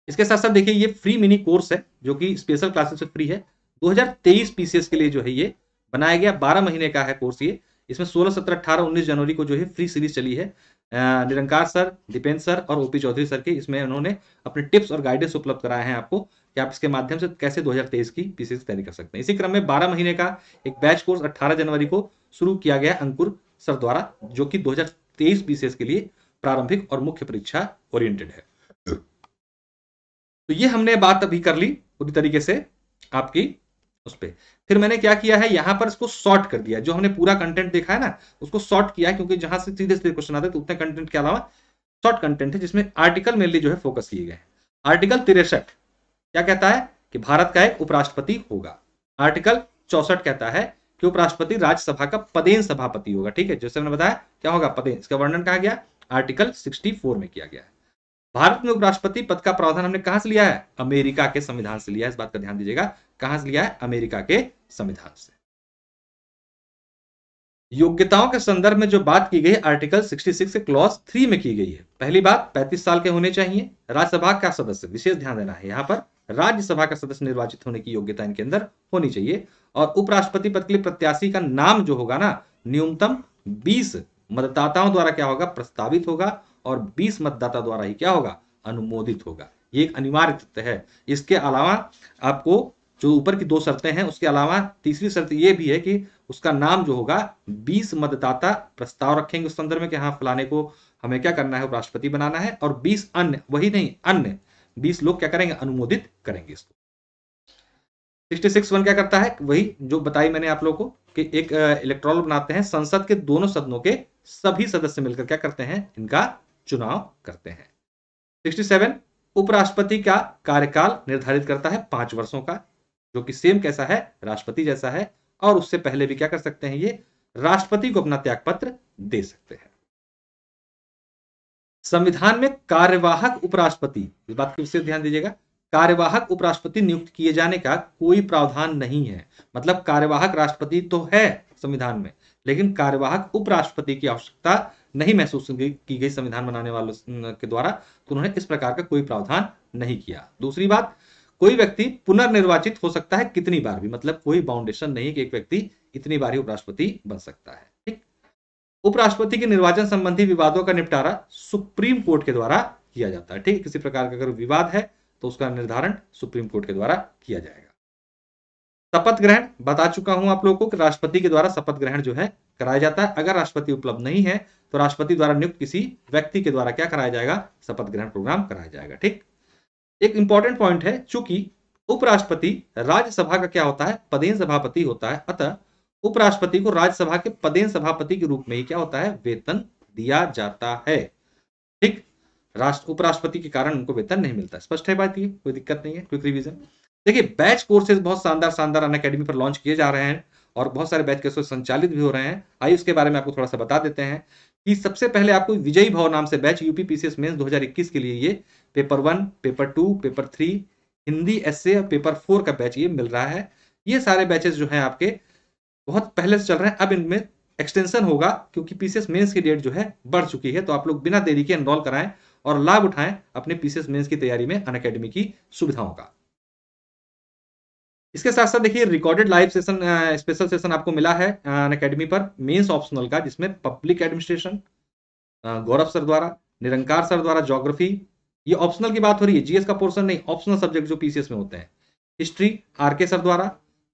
इसके साथ साथ देखिए ये फ्री मिनी कोर्स है जो कि स्पेशल क्लासेस से फ्री है। 2023 पीसीएस के लिए जो है ये बनाया गया, 12 महीने का है कोर्स ये। इसमें 16, 17, 18, 19 जनवरी को जो है फ्री सीरीज चली है। निरंकार सर, दीपेंद्र सर और ओपी चौधरी सर के इसमें उन्होंने अपने टिप्स और गाइडेंस उपलब्ध कराए हैं आपको कि आप इसके माध्यम से कैसे 2023 की पीसीएस की तैयारी कर सकते हैं। इसी क्रम में 12 महीने का एक बैच कोर्स 18 जनवरी को शुरू किया गया अंकुर सर द्वारा, जो कि 2023 पीसीएस के लिए प्रारंभिक और मुख्य परीक्षा ओरिएंटेड है। तो ये हमने बात अभी कर ली पूरी तरीके से आपकी उस पे। फिर मैंने क्या किया है, यहां पर इसको सॉर्ट कर दिया। जो हमने पूरा कंटेंट देखा है ना, उसको सॉर्ट किया है, क्योंकि जहां से सीधे सीधे क्वेश्चन आते हैं तो उतने कंटेंट के अलावा शॉर्ट कंटेंट है जिसमें आर्टिकल मेनली जो है फोकस किए गए। आर्टिकल 63 क्या कहता है कि भारत का एक उपराष्ट्रपति होगा। आर्टिकल 64 कहता है कि उपराष्ट्रपति राज्यसभा का पदेन सभापति होगा। ठीक है, जैसे मैंने बताया क्या होगा पदेन, इसका वर्णन कहा गया आर्टिकल 64 में किया गया है। भारत में उपराष्ट्रपति पद का प्रावधान हमने कहां से लिया है, अमेरिका के संविधान से लिया है। इस बात का ध्यान दीजिएगा, कहां से लिया है, अमेरिका के संविधान से। योग्यताओं के संदर्भ में जो बात की गई आर्टिकल 66 के क्लॉज 3 में की गई है। पहली बात 35 साल के होने चाहिए। राज्यसभा का सदस्य, विशेष ध्यान देना है यहां पर, राज्यसभा का सदस्य निर्वाचित होने की योग्यता इनके अंदर होनी चाहिए। और उपराष्ट्रपति पद के लिए प्रत्याशी का नाम जो होगा ना, न्यूनतम 20 मतदाताओं द्वारा क्या होगा, प्रस्तावित होगा, और 20 मतदाता द्वारा ही क्या होगा, अनुमोदित होगा। ये एक अनिवार्य तथ्य है। इसके अलावा आपको जो ऊपर की 2 शर्तें हैं, उसके अलावा तीसरी शर्त ये भी है कि उसका नाम जो होगा 20 मतदाता प्रस्ताव रखेंगे उस संदर्भ में कि हाँ फलाने को हमें क्या करना है, उपराष्ट्रपति बनाना है, और 20 अन्य, वही नहीं अन्य 20 लोग क्या करेंगे, अनुमोदित करेंगे इसको। 66(1) क्या करता है, वही जो बताई मैंने आप लोगों को कि एक इलेक्टोरल बनाते हैं, संसद के दोनों सदनों के सभी सदस्य मिलकर क्या करते हैं, इनका चुनाव करते हैं। 67 उपराष्ट्रपति का कार्यकाल निर्धारित करता है 5 वर्षों का, जो कि सेम कैसा है, राष्ट्रपति जैसा है। और उससे पहले भी क्या कर सकते हैं, ये राष्ट्रपति को अपना त्यागपत्र दे सकते हैं। संविधान में कार्यवाहक उपराष्ट्रपति, इस बात की विशेष ध्यान दीजिएगा, कार्यवाहक उपराष्ट्रपति नियुक्त किए जाने का कोई प्रावधान नहीं है। मतलब कार्यवाहक राष्ट्रपति तो है संविधान में, लेकिन कार्यवाहक उपराष्ट्रपति की आवश्यकता नहीं महसूस की गई संविधान बनाने वालों के द्वारा, तो उन्होंने इस प्रकार का कोई प्रावधान नहीं किया। दूसरी बात, कोई व्यक्ति पुनर्निर्वाचित हो सकता है कितनी बार भी, मतलब कोई बाउंडेशन नहीं कि एक व्यक्ति इतनी बार ही उपराष्ट्रपति बन सकता है। ठीक, उपराष्ट्रपति के निर्वाचन संबंधी विवादों का निपटारा सुप्रीम कोर्ट के द्वारा किया जाता है। ठीक, किसी प्रकार का अगर विवाद है तो उसका निर्धारण सुप्रीम कोर्ट के द्वारा किया जाएगा। शपथ ग्रहण बता चुका हूं आप लोगों को कि राष्ट्रपति के द्वारा शपथ ग्रहण जो है कराया जाता है। अगर राष्ट्रपति उपलब्ध नहीं है तो राष्ट्रपति द्वारा नियुक्त किसी व्यक्ति के द्वारा क्या कराया जाएगा, शपथ ग्रहण प्रोग्राम कराया जाएगा। ठीक, एक इंपॉर्टेंट पॉइंट है, चूंकि उपराष्ट्रपति राज्यसभा का क्या होता है, पदेन सभापति होता है, अतः उपराष्ट्रपति को राज्यसभा के पदेन सभापति के रूप में ही क्या होता है, वेतन दिया जाता है। ठीक, उपराष्ट्रपति के कारण उनको वेतन नहीं मिलता। स्पष्ट है बात, ये कोई दिक्कत नहीं है। क्विक रिवीजन देखिए, बैच कोर्सेज बहुत शानदार शानदार अनअकैडमी पर लॉन्च किए जा रहे हैं और बहुत सारे बैच कोर्सेज संचालित भी हो रहे हैं। आइए उसके बारे में आपको थोड़ा सा बता देते हैं कि सबसे पहले आपको विजयी भव नाम से बैच यूपी पीसीएस मेंस 2021 के लिए ये paper 1, paper 2, paper 3, Hindi SA और पेपर 4 का बैच ये मिल रहा है। ये सारे बैचेस जो हैं आपके बहुत पहले से चल रहे हैं, अब इनमें एक्सटेंशन होगा क्योंकि पीसीएस मेंस की डेट जो है बढ़ चुकी है। तो आप लोग बिना देरी के एनरोल कराएं और लाभ उठाएं अपने पीसीएस मेंस की तैयारी में अनअकैडमी की सुविधाओं का। इसके साथ साथ देखिए recorded live session, special session आपको मिला है अनअकैडमी पर मेंस ऑप्शनल का, जिसमें पब्लिक एडमिनिस्ट्रेशन गौरव सर द्वारा, निरंकार सर द्वारा ज्योग्राफी, ये ऑप्शनल की बात हो रही है, जीएस का पोर्शन नहीं, ऑप्शनल सब्जेक्ट जो पीसीएस में होते हैं। हिस्ट्री आरके सर द्वारा,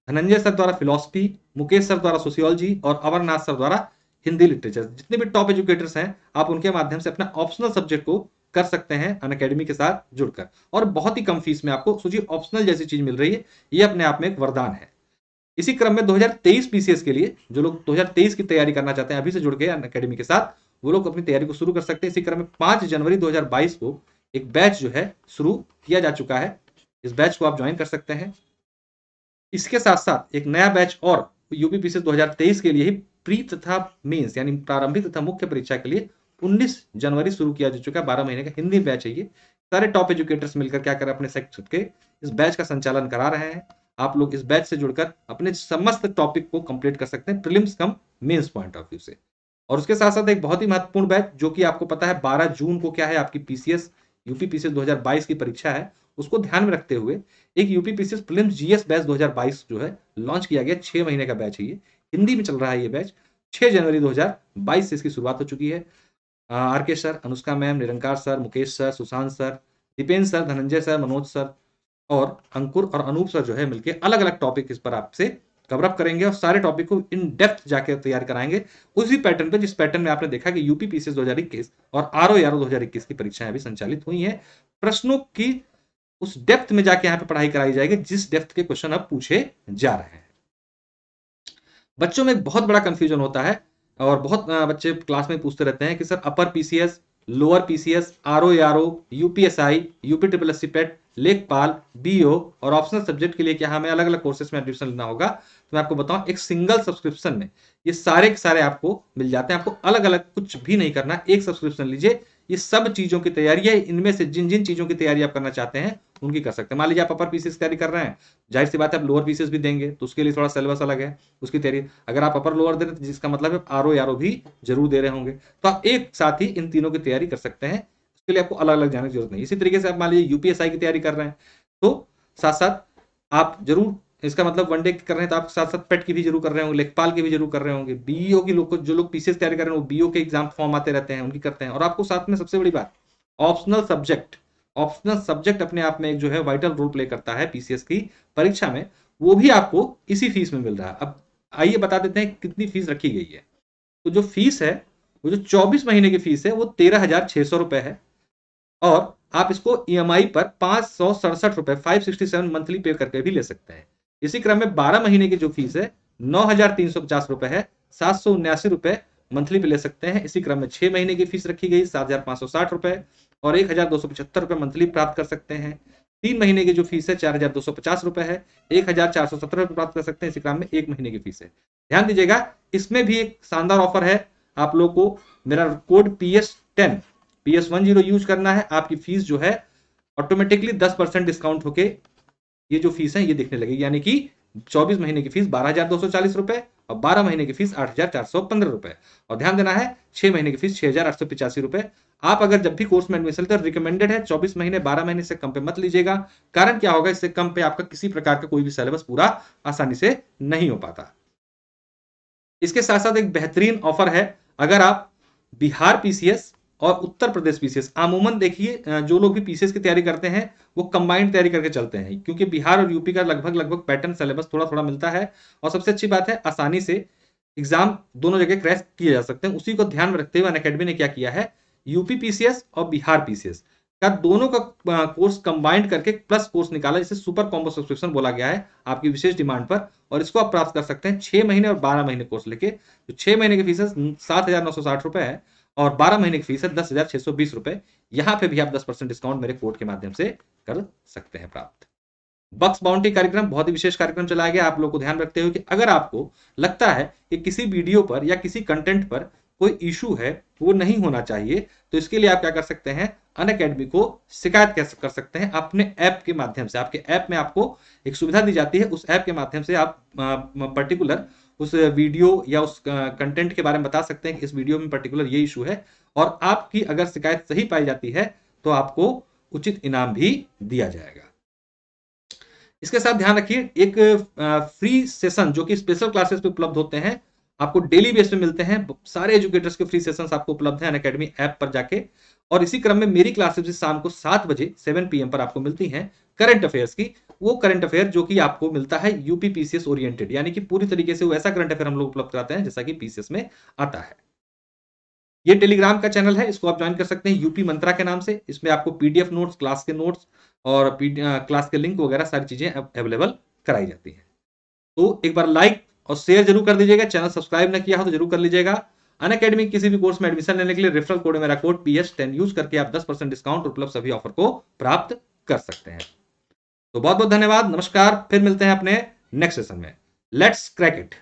धनंजय सर द्वारा फिलोसफी, मुकेश सर द्वारा सोशियोलॉजी और अमरनाथ सर द्वारा हिंदी लिटरेचर। जितने भी टॉप एजुकेटर्स हैं आप उनके माध्यम से अपना ऑप्शनल सब्जेक्ट को कर सकते हैं अनअकैडमी के साथ जुड़कर, और बहुत ही कम फीस में आपको सोचिए ऑप्शनल जैसी चीज मिल रही है। ये अपने आप में एक वरदान है। इसी क्रम में 2023 पीसीएस के लिए जो लोग 2023 की तैयारी करना चाहते हैं अभी से जुड़ गए अनअकैडमी के साथ, वो लोग अपनी तैयारी को शुरू कर सकते हैं। इसी क्रम में 5 जनवरी 2022 को एक बैच जो है शुरू किया जा चुका है। इस बैच को आप ज्वाइन कर सकते हैं। इसके साथ साथ एक नया बैच और यूपी पीसीएस 2023 के लिए ही प्री तथा मेंस यानी प्रारंभिक तथा मुख्य परीक्षा के लिए 19 जनवरी शुरू किया जा चुका है। 12 महीने का हिंदी बैच है ये। सारे टॉप एजुकेटर्स मिलकर क्या कर अपने सेक्टर के इस बैच का संचालन करा रहे हैं। आप लोग इस बैच से जुड़कर अपने समस्त टॉपिक को कंप्लीट कर सकते हैं prelims cum mains point of view से। और उसके साथ साथ एक बहुत ही महत्वपूर्ण बैच जो कि आपको पता है 12 जून को क्या है, आपकी पीसीएस यूपी पीसीएस 2022 की परीक्षा है, उसको ध्यान में रखते हुए एक यूपीपीसीएस प्रीलिम्स जीएस बैच 2022 जो है लॉन्च किया गया। 6 महीने का बैच है ये, हिंदी में चल रहा है ये बैच। 6 जनवरी 2022 से इसकी शुरुआत हो चुकी है। R K sir, Anushka ma'am, Nirankar sir, Mukesh sir, Sushant sir, Deependra sir, Dhananjay sir, Manoj sir और अंकुर और अनूप सर जो है मिलकर अलग अलग टॉपिक इस पर आपसे कवर अप करेंगे और सारे टॉपिक को इन डेप्थ जाकर तैयार कराएंगे उसी पैटर्न पे जिस पैटर्न में आपने देखा कि यूपीपीसीएस 2021 और आरओ 2021 की परीक्षाएं अभी संचालित हुई हैं। प्रश्नों की उस डेप्थ में जाके यहाँ पे पढ़ाई कराई जाएगी जिस डेप्थ के क्वेश्चन अब पूछे जा रहे हैं। बच्चों में एक बहुत बड़ा कंफ्यूजन होता है और बहुत बच्चे क्लास में पूछते रहते हैं कि sir upper PCS, lower PCS, RO, UPSI, UP triple S C PET, लेखपाल, बीओ और ऑप्शनल सब्जेक्ट के लिए क्या हमें अलग अलग कोर्सेज में एडमिशन लेना होगा? तो मैं आपको बताऊं, एक सिंगल सब्सक्रिप्शन में ये सारे के सारे आपको मिल जाते हैं। आपको अलग अलग कुछ भी नहीं करना, एक सब्सक्रिप्शन लीजिए, ये सब चीजों की तैयारी है। इनमें से जिन जिन चीजों की तैयारी आप करना चाहते हैं उनकी कर सकते हैं। मान लीजिए आप अपर पीसीएस की तैयारी कर रहे हैं, जाहिर सी बात है आप लोअर पीसीएस भी देंगे तो उसके लिए थोड़ा सिलेबस अलग है उसकी तैयारी। अगर आप अपर लोअर दे रहे हैं तो जिसका मतलब है आरओ भी जरूर दे रहे होंगे, तो आप एक साथ ही इन तीनों की तैयारी कर सकते हैं। उसके लिए आपको अलग अलग जाने की जरूरत नहीं। इसी तरीके से आप मान लीजिए यूपीएसआई की तैयारी कर रहे हैं तो साथ साथ आप जरूर, इसका मतलब वनडे कर रहे हैं तो आप साथ साथ पेट की भी जरूर कर रहे होंगे, लेखपाल की भी जरूर कर रहे होंगे, बीईओ की लोग जो लोग पीसीएस तैयारी कर रहे हैं वो बीईओ के एग्जाम फॉर्म आते रहते हैं उनकी करते हैं। और आपको साथ में सबसे बड़ी बात, ऑप्शनल सब्जेक्ट अपने आप में एक जो है वाइटल रोल प्ले करता है पीसीएस की परीक्षा में, वो भी आपको इसी फीस में मिल रहा है। अब आइए बता देते हैं कितनी फीस रखी गई है। तो जो फीस है वो जो 24 महीने की फीस है वो 13,600 रुपए है और आप इसको ईएमआई पर 567 रुपए 567 मंथली पे करके भी ले सकते हैं। इसी क्रम में 12 महीने की जो फीस है 9,350 रुपए है, 779 रुपए मंथली पे ले सकते हैं। इसी क्रम में 6 महीने की फीस रखी गई 7,560 रुपए और 1,275 रुपए मंथली प्राप्त कर सकते हैं। 3 महीने की जो फीस है 4,250 रुपए है, 1,417 रुपए प्राप्त कर सकते हैं। इसी क्रम में 1 महीने की फीस है। ध्यान दीजिएगा, इसमें भी एक शानदार ऑफर है आप लोग को। मेरा कोड PS10 यूज करना है, आपकी फीस जो है ऑटोमेटिकली 10% डिस्काउंट होके ये जो फीस है ये दिखने लगेगी। यानी कि 24 महीने की फीस 12,240 रुपए और 12 महीने की फीस 8,415 रुपए। और ध्यान देना है 6 महीने की फीस 6,885 रुपए। आप अगर जब भी कोर्स में एडमिशन लेते हैं रिकमेंडेड है 24 महीने 12 महीने से कम पे मत लीजिएगा। कारण क्या होगा, इससे कम पे आपका किसी प्रकार का कोई भी सिलेबस पूरा आसानी से नहीं हो पाता। इसके साथ साथ एक बेहतरीन ऑफर है, अगर आप बिहार पीसीएस और उत्तर प्रदेश पीसीएस, अमूमन देखिए जो लोग भी पीसीएस की तैयारी करते हैं वो कंबाइंड तैयारी करके चलते हैं क्योंकि बिहार और यूपी का लगभग पैटर्न सिलेबस थोड़ा थोड़ा मिलता है और सबसे अच्छी बात है आसानी से एग्जाम दोनों जगह क्रैक किए जा सकते हैं। उसी को ध्यान में रखते हुए अनअकैडमी ने क्या किया है, यूपी पीसीएस और बिहार पीसीएस का दोनों का कोर्स कंबाइंड करके प्लस कोर्स निकाला जिसे सुपर कॉम्बो सब्सक्रिप्शन बोला गया है आपकी विशेष डिमांड पर। और इसको आप प्राप्त कर सकते हैं 6 महीने और 12 महीने कोर्स लेके। तो 6 महीने की फीस है 7,960 रुपए है और 12 महीने की फीस है 10,620 रुपए। यहां पे भी आप 10% डिस्काउंट मेरे कोड के माध्यम से कर सकते हैं प्राप्त। बक्स बाउंटी कार्यक्रम बहुत ही विशेष कार्यक्रम चलाया गया आप लोग को ध्यान रखते हुए कि अगर आपको लगता है कि किसी वीडियो पर या किसी कंटेंट पर कोई इशू है वो नहीं होना चाहिए तो इसके लिए आप क्या कर सकते हैं, अनअकैडमी को शिकायत कर सकते हैं अपने ऐप के माध्यम से। आपके ऐप में आपको एक सुविधा दी जाती है, उस ऐप के माध्यम से आप पर्टिकुलर उस वीडियो या उस कंटेंट के बारे में बता सकते हैं कि इस वीडियो में पर्टिकुलर ये इशू है और आपकी अगर शिकायत सही पाई जाती है तो आपको उचित इनाम भी दिया जाएगा। इसके साथ ध्यान रखिए एक फ्री सेशन जो कि स्पेशल क्लासेस पे उपलब्ध होते हैं, आपको डेली बेस पे मिलते हैं। सारे एजुकेटर्स के फ्री सेशंस आपको उपलब्ध हैं अनअकैडमी ऐप पर जाके। और इसी क्रम में मेरी क्लासेस भी शाम को 7 बजे 7 PM पर आपको मिलती हैं करंट अफेयर्स की। वो करंट अफेयर जो कि आपको मिलता है यूपी पीसीएस ओरिएंटेड, यानी कि पूरी तरीके से वो ऐसा करंट अफेयर हम लोग उपलब्ध कराते हैं जैसा कि पीसीएस में आता है। ये टेलीग्राम का चैनल है, इसको आप ज्वाइन कर सकते हैं यूपी मंत्रा के नाम से। इसमें आपको पीडीएफ नोट्स, क्लास के नोट्स और क्लास के लिंक वगैरह सारी चीजें अवेलेबल कराई जाती हैं। तो एक बार लाइक और शेयर जरूर कर दीजिएगा। चैनल सब्सक्राइब न किया हो तो जरूर कर लीजिएगा। अनअकैडमी किसी भी कोर्स में एडमिशन लेने के लिए रेफरल कोड मेरा कोड PS10 यूज करके आप 10% डिस्काउंट उपलब्ध सभी ऑफर को प्राप्त कर सकते हैं। तो बहुत बहुत धन्यवाद, नमस्कार। फिर मिलते हैं अपने नेक्स्ट सेशन में। Let's crack it.